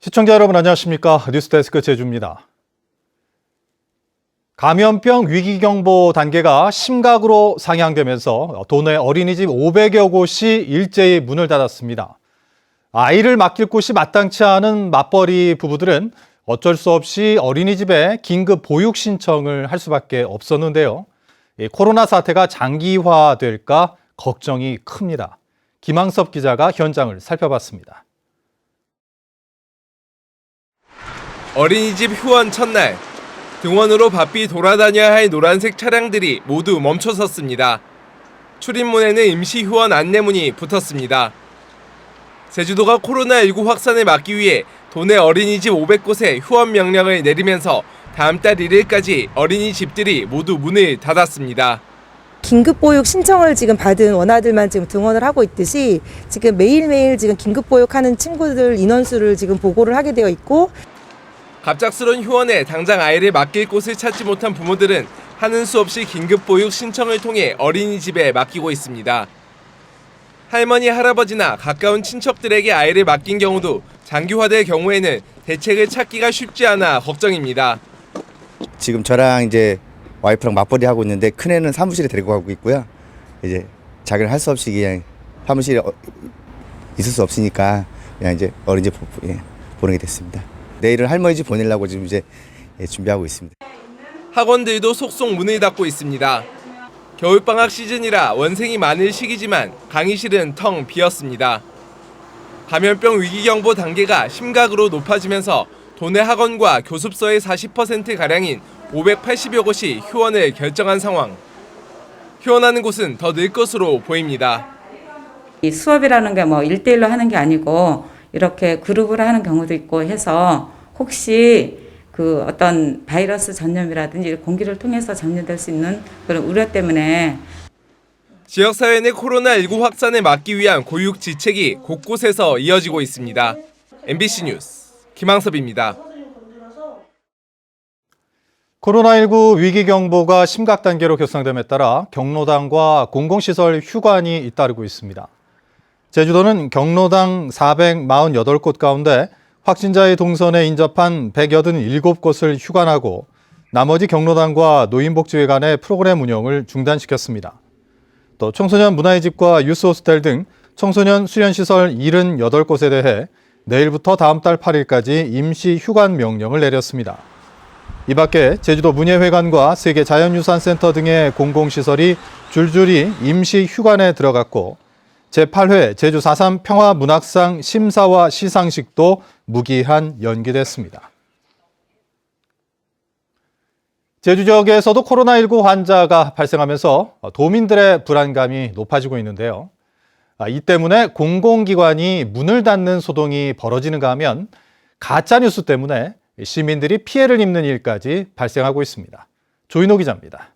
시청자 여러분 안녕하십니까? 뉴스데스크 제주입니다. 감염병 위기경보 단계가 심각으로 상향되면서 도내 어린이집 500여 곳이 일제히 문을 닫았습니다. 아이를 맡길 곳이 마땅치 않은 맞벌이 부부들은 어쩔 수 없이 어린이집에 긴급 보육 신청을 할 수밖에 없었는데요. 코로나 사태가 장기화될까 걱정이 큽니다. 김항섭 기자가 현장을 살펴봤습니다. 어린이집 휴원 첫날, 등원으로 바삐 돌아다녀야 할 노란색 차량들이 모두 멈춰섰습니다. 출입문에는 임시 휴원 안내문이 붙었습니다. 제주도가 코로나19 확산을 막기 위해 도내 어린이집 500곳에 휴원 명령을 내리면서 다음 달 1일까지 어린이집들이 모두 문을 닫았습니다. 긴급보육 신청을 지금 받은 원아들만 지금 등원을 하고 있듯이 지금 매일매일 지금 긴급보육하는 친구들 인원수를 지금 보고를 하게 되어 있고, 갑작스런 휴원에 당장 아이를 맡길 곳을 찾지 못한 부모들은 하는 수 없이 긴급보육 신청을 통해 어린이집에 맡기고 있습니다. 할머니, 할아버지나 가까운 친척들에게 아이를 맡긴 경우도 장기화될 경우에는 대책을 찾기가 쉽지 않아 걱정입니다. 지금 저랑 이제 와이프랑 맞벌이 하고 있는데 큰애는 사무실에 데리고 가고 있고요. 이제 자기는 할 수 없이 그냥 사무실에 있을 수 없으니까 그냥 이제 어린이집 보내게 됐습니다. 내일은 할머니 집 보내려고 지금 이제 준비하고 있습니다. 학원들도 속속 문을 닫고 있습니다. 겨울방학 시즌이라 원생이 많을 시기지만 강의실은 텅 비었습니다. 감염병 위기경보 단계가 심각으로 높아지면서 도내 학원과 교습소의 40%가량인 580여 곳이 휴원을 결정한 상황. 휴원하는 곳은 더 늘 것으로 보입니다. 이 수업이라는 게 뭐 1대1로 하는 게 아니고 이렇게 그룹으로 하는 경우도 있고 해서 혹시 그 어떤 바이러스 전염이라든지 공기를 통해서 전염될 수 있는 그런 우려 때문에 지역사회 내 코로나19 확산을 막기 위한 교육 지책이 곳곳에서 이어지고 있습니다. MBC 뉴스 김항섭입니다. 코로나19 위기경보가 심각 단계로 격상됨에 따라 경로당과 공공시설 휴관이 잇따르고 있습니다. 제주도는 경로당 448곳 가운데 확진자의 동선에 인접한 187곳을 휴관하고 나머지 경로당과 노인복지회 간의 프로그램 운영을 중단시켰습니다. 또 청소년 문화의 집과 유스호스텔 등 청소년 수련시설 78곳에 대해 내일부터 다음 달 8일까지 임시 휴관 명령을 내렸습니다. 이 밖에 제주도 문예회관과 세계자연유산센터 등의 공공시설이 줄줄이 임시 휴관에 들어갔고 제8회 제주 4.3 평화문학상 심사와 시상식도 무기한 연기됐습니다. 제주 지역에서도 코로나19 환자가 발생하면서 도민들의 불안감이 높아지고 있는데요. 이 때문에 공공기관이 문을 닫는 소동이 벌어지는가 하면 가짜뉴스 때문에 시민들이 피해를 입는 일까지 발생하고 있습니다. 조인호 기자입니다.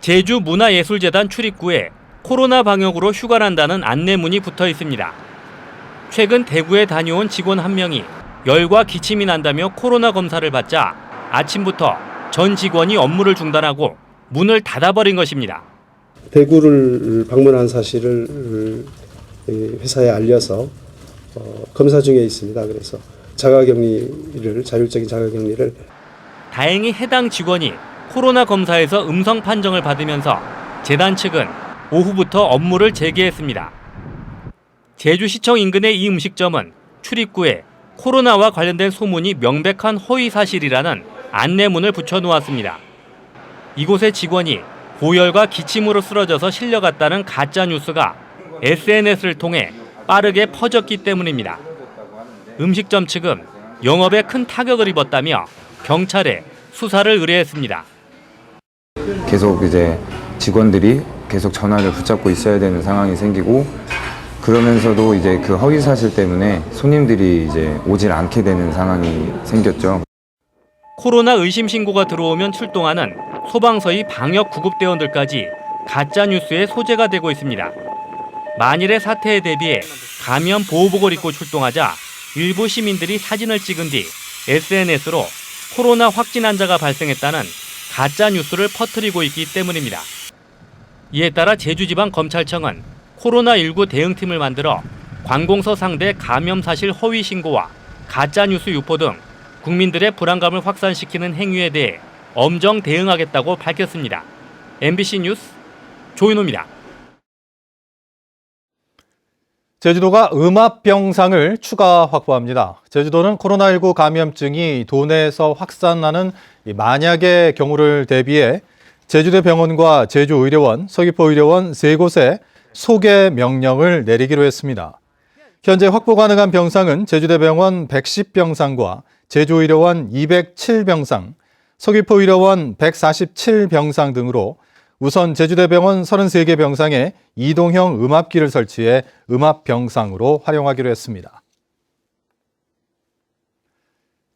제주문화예술재단 출입구에 코로나 방역으로 휴관한다는 안내문이 붙어 있습니다. 최근 대구에 다녀온 직원 한 명이 열과 기침이 난다며 코로나 검사를 받자 아침부터 전 직원이 업무를 중단하고 문을 닫아버린 것입니다. 대구를 방문한 사실을 회사에 알려서 검사 중에 있습니다. 그래서 자율적인 자가격리를. 다행히 해당 직원이 코로나 검사에서 음성 판정을 받으면서 재단 측은 오후부터 업무를 재개했습니다. 제주시청 인근의 이 음식점은 출입구에 코로나와 관련된 소문이 명백한 허위 사실이라는 안내문을 붙여놓았습니다. 이곳의 직원이 고열과 기침으로 쓰러져서 실려갔다는 가짜 뉴스가 SNS를 통해 빠르게 퍼졌기 때문입니다. 음식점 측은 영업에 큰 타격을 입었다며 경찰에 수사를 의뢰했습니다. 계속 이제 직원들이 계속 전화를 붙잡고 있어야 되는 상황이 생기고 그러면서도 이제 그 허위 사실 때문에 손님들이 이제 오질 않게 되는 상황이 생겼죠. 코로나 의심 신고가 들어오면 출동하는 소방서의 방역 구급대원들까지 가짜 뉴스의 소재가 되고 있습니다. 만일의 사태에 대비해 감염 보호복을 입고 출동하자 일부 시민들이 사진을 찍은 뒤 SNS로 코로나 확진 환자가 발생했다는 가짜 뉴스를 퍼뜨리고 있기 때문입니다. 이에 따라 제주지방검찰청은 코로나19 대응팀을 만들어 관공서 상대 감염 사실 허위 신고와 가짜 뉴스 유포 등 국민들의 불안감을 확산시키는 행위에 대해 엄정 대응하겠다고 밝혔습니다. MBC 뉴스 조인호입니다. 제주도가 음압병상을 추가 확보합니다. 제주도는 코로나19 감염증이 도내에서 확산하는 만약의 경우를 대비해 제주대 병원과 제주의료원, 서귀포의료원 3곳에 소개 명령을 내리기로 했습니다. 현재 확보 가능한 병상은 제주대병원 110병상과 제주의료원 207병상, 서귀포의료원 147병상 등으로 우선 제주대병원 33개 병상에 이동형 음압기를 설치해 음압병상으로 활용하기로 했습니다.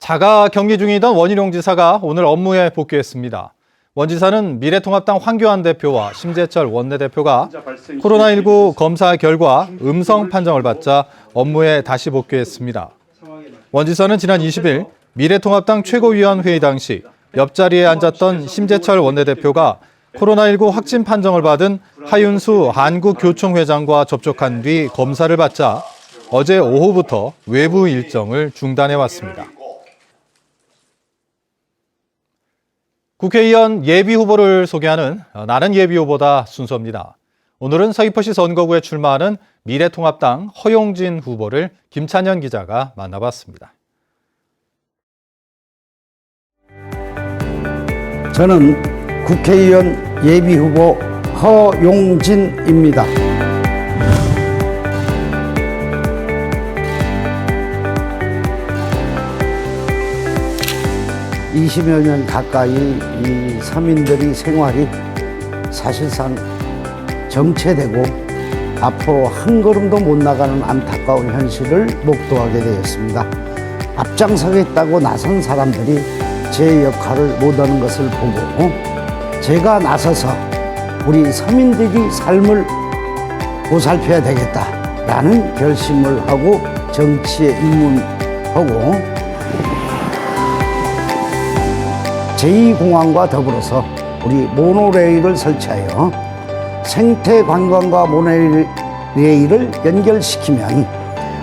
자가 격리 중이던 원희룡 지사가 오늘 업무에 복귀했습니다. 원 지사는 미래통합당 황교안 대표와 심재철 원내대표가 코로나19 검사 결과 음성 판정을 받자 업무에 다시 복귀했습니다. 원 지사는 지난 20일 미래통합당 최고위원회의 당시 옆자리에 앉았던 심재철 원내대표가 코로나19 확진 판정을 받은 하윤수 한국교총회장과 접촉한 뒤 검사를 받자 어제 오후부터 외부 일정을 중단해왔습니다. 국회의원 예비후보를 소개하는 나는 예비후보다 순서입니다. 오늘은 서귀포시 선거구에 출마하는 미래통합당 허용진 후보를 김찬현 기자가 만나봤습니다. 저는 국회의원 예비후보 허용진입니다. (20여 년) 가까이 이 서민들의 생활이 사실상 정체되고 앞으로 한 걸음도 못 나가는 안타까운 현실을 목도하게 되었습니다. 앞장서겠다고 나선 사람들이 제 역할을 못하는 것을 보고 제가 나서서 우리 서민들의 삶을 보살펴야 되겠다라는 결심을 하고 정치에 입문하고 제2공항과 더불어서 우리 모노레일을 설치하여 생태관광과 모노레일을 연결시키면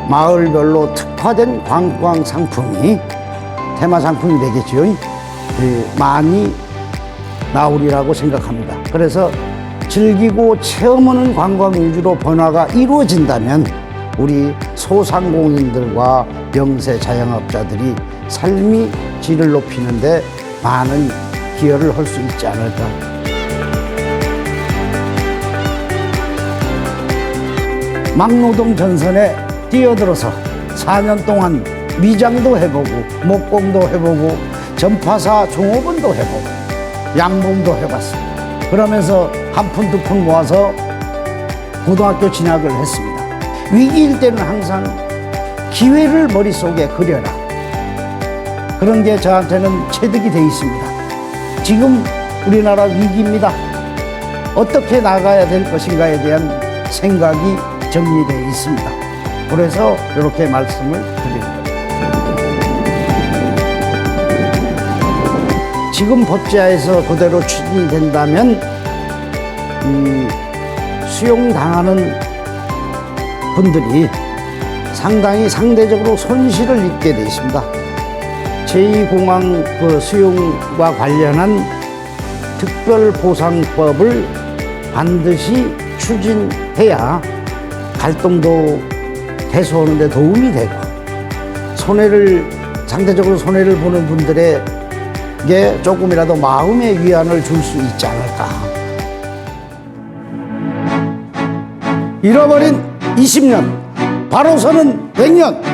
마을별로 특화된 관광 상품이 테마 상품이 되겠지요. 많이 나오리라고 생각합니다. 그래서 즐기고 체험하는 관광 위주로 변화가 이루어진다면 우리 소상공인들과 영세 자영업자들이 삶의 질을 높이는데 많은 기여를 할 수 있지 않을까. 막노동 전선에 뛰어들어서 4년 동안 미장도 해보고 목공도 해보고 전파사 종업원도 해보고 양봉도 해봤습니다. 그러면서 한 푼 두 푼 모아서 고등학교 진학을 했습니다. 위기일 때는 항상 기회를 머릿속에 그려라. 그런 게 저한테는 체득이 돼 있습니다. 지금 우리나라 위기입니다. 어떻게 나가야 될 것인가에 대한 생각이 정리되어 있습니다. 그래서 이렇게 말씀을 드립니다. 지금 법제화에서 그대로 추진이 된다면 수용당하는 분들이 상대적으로 손실을 입게 되어 있습니다. 제2공항 그 수용과 관련한 특별보상법을 반드시 추진해야 갈등도 해소하는 데 도움이 되고 상대적으로 손해를 보는 분들에게 조금이라도 마음의 위안을 줄 수 있지 않을까. 잃어버린 20년, 바로 서는 100년.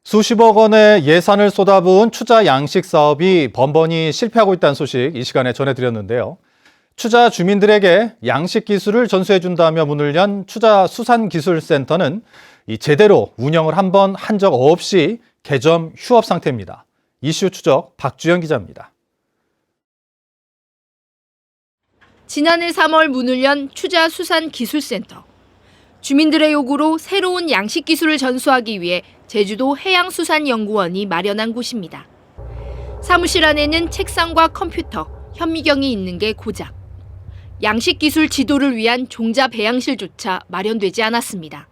수십억 원의 예산을 쏟아부은 추자 양식 사업이 번번이 실패하고 있다는 소식 이 시간에 전해드렸는데요. 추자 주민들에게 양식 기술을 전수해준다며 문을 연 추자수산기술센터는 제대로 운영을 한 적 없이 개점 휴업 상태입니다. 이슈 추적 박주영 기자입니다. 지난해 3월 문을 연 추자수산기술센터. 주민들의 요구로 새로운 양식 기술을 전수하기 위해 제주도 해양수산연구원이 마련한 곳입니다. 사무실 안에는 책상과 컴퓨터, 현미경이 있는 게 고작. 양식 기술 지도를 위한 종자 배양실조차 마련되지 않았습니다.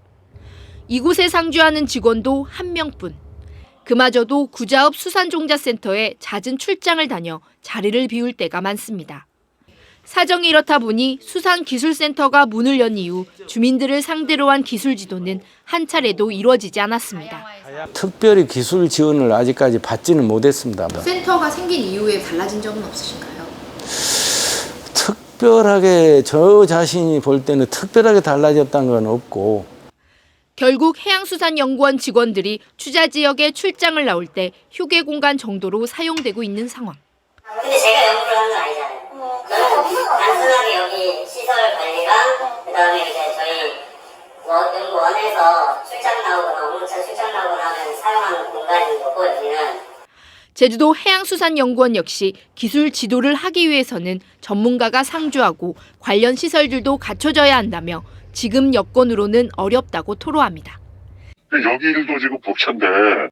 이곳에 상주하는 직원도 한 명뿐. 그마저도 구자읍 수산종자센터에 잦은 출장을 다녀 자리를 비울 때가 많습니다. 사정이 이렇다 보니 수산기술센터가 문을 연 이후 주민들을 상대로 한 기술 지도는 한 차례도 이루어지지 않았습니다. 특별히 기술 지원을 아직까지 받지는 못했습니다. 센터가 생긴 이후에 달라진 점은 없으신가요? 특별하게 저 자신이 볼 때는 특별하게 달라졌다는 건 없고, 결국 해양수산연구원 직원들이 추자 지역에 출장을 나올 때 휴게 공간 정도로 사용되고 있는 상황. 근데 제가 연구를 한 건 아니잖아요. 저는 단순하게 여기 시설 관리랑 그다음에 이제 저희 연구원에서 출장 나오거나 업무차 출장 나오거나 하면 사용하는 공간인 거고, 여기는 제주도 해양수산연구원 역시 기술 지도를 하기 위해서는 전문가가 상주하고 관련 시설들도 갖춰져야 한다며 지금 여건으로는 어렵다고 토로합니다. 여기 일도 지금 벅찬데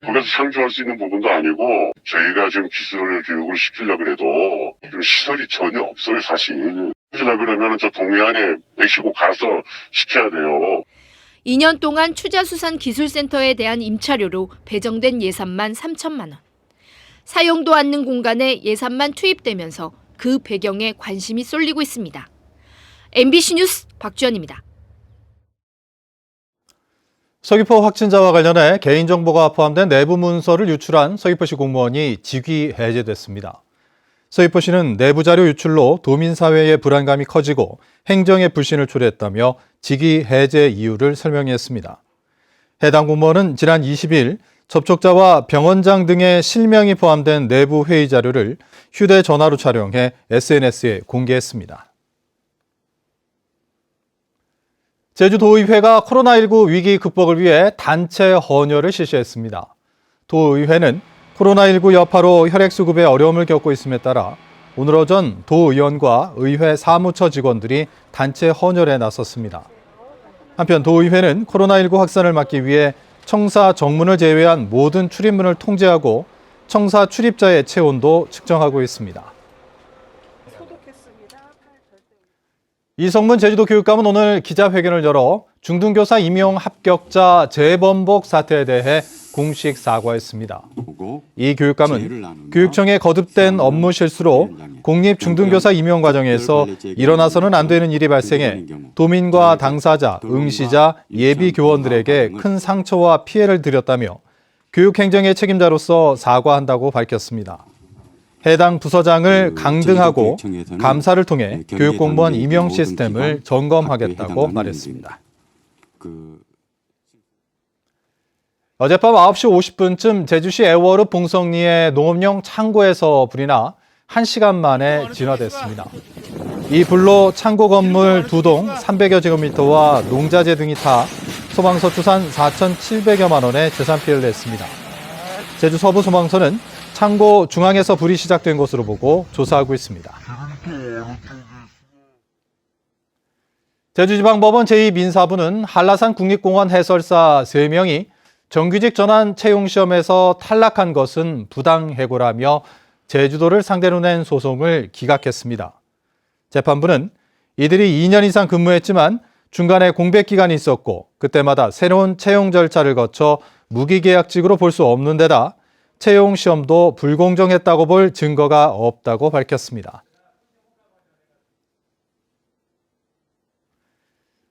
거기서 상주할 수 있는 부분도 아니고, 저희가 지금 기술 교육을 시키려고 해도 지금 시설이 전혀 없어요, 사실. 시키려고 그러면 저 동해안에 메시고 가서 시켜야 돼요. 2년 동안 추자수산기술센터에 대한 임차료로 배정된 예산만 3천만 원. 사용도 않는 공간에 예산만 투입되면서 그 배경에 관심이 쏠리고 있습니다. MBC 뉴스 박주연입니다. 서귀포 확진자와 관련해 개인정보가 포함된 내부 문서를 유출한 서귀포시 공무원이 직위 해제됐습니다. 서귀포시는 내부 자료 유출로 도민사회의 불안감이 커지고 행정의 불신을 초래했다며 직위 해제 이유를 설명했습니다. 해당 공무원은 지난 20일 접촉자와 병원장 등의 실명이 포함된 내부 회의 자료를 휴대전화로 촬영해 SNS에 공개했습니다. 제주도의회가 코로나19 위기 극복을 위해 단체 헌혈을 실시했습니다. 도의회는 코로나19 여파로 혈액수급에 어려움을 겪고 있음에 따라 오늘 오전 도의원과 의회 사무처 직원들이 단체 헌혈에 나섰습니다. 한편 도의회는 코로나19 확산을 막기 위해 청사 정문을 제외한 모든 출입문을 통제하고 청사 출입자의 체온도 측정하고 있습니다. 이성문 제주도 교육감은 오늘 기자회견을 열어 중등교사 임용 합격자 재번복 사태에 대해 공식 사과했습니다. 이 교육감은 교육청의 거듭된 업무 실수로 공립 중등교사 임용 과정에서 일어나서는 안 되는 일이 발생해 도민과 당사자, 응시자, 예비 교원들에게 큰 상처와 피해를 드렸다며 교육행정의 책임자로서 사과한다고 밝혔습니다. 해당 부서장을 강등하고 감사를 통해 교육공무원 임용 시스템을 점검하겠다고 말했습니다. 어젯밤 9시 50분쯤 제주시 애월읍 봉성리의 농업용 창고에서 불이 나 1시간 만에 진화됐습니다. 이 불로 창고 건물 2동 300여 제곱미터와 농자재 등이 타 소방서 추산 4,700여만 원의 재산 피해를 냈습니다. 제주 서부 소방서는 창고 중앙에서 불이 시작된 것으로 보고 조사하고 있습니다. 제주지방법원 제2민사부는 한라산 국립공원 해설사 3명이 정규직 전환 채용시험에서 탈락한 것은 부당해고라며 제주도를 상대로 낸 소송을 기각했습니다. 재판부는 이들이 2년 이상 근무했지만 중간에 공백 기간이 있었고 그때마다 새로운 채용 절차를 거쳐 무기계약직으로 볼 수 없는 데다 채용 시험도 불공정했다고 볼 증거가 없다고 밝혔습니다.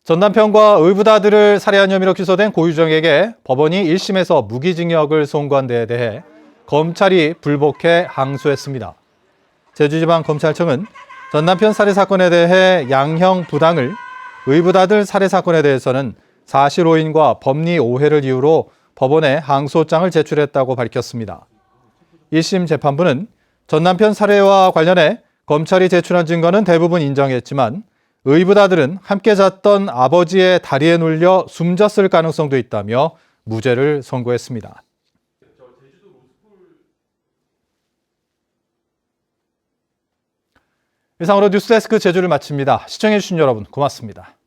전 남편과 의붓아들을 살해한 혐의로 기소된 고유정에게 법원이 1심에서 무기징역을 선고한 데에 대해 검찰이 불복해 항소했습니다. 제주지방검찰청은 전 남편 살해 사건에 대해 양형 부당을, 의붓아들 살해 사건에 대해서는 사실 오인과 법리 오해를 이유로 법원에 항소장을 제출했다고 밝혔습니다. 1심 재판부는 전 남편 살해와 관련해 검찰이 제출한 증거는 대부분 인정했지만 의붓아들은 함께 잤던 아버지의 다리에 눌려 숨졌을 가능성도 있다며 무죄를 선고했습니다. 이상으로 뉴스데스크 제주를 마칩니다. 시청해주신 여러분 고맙습니다.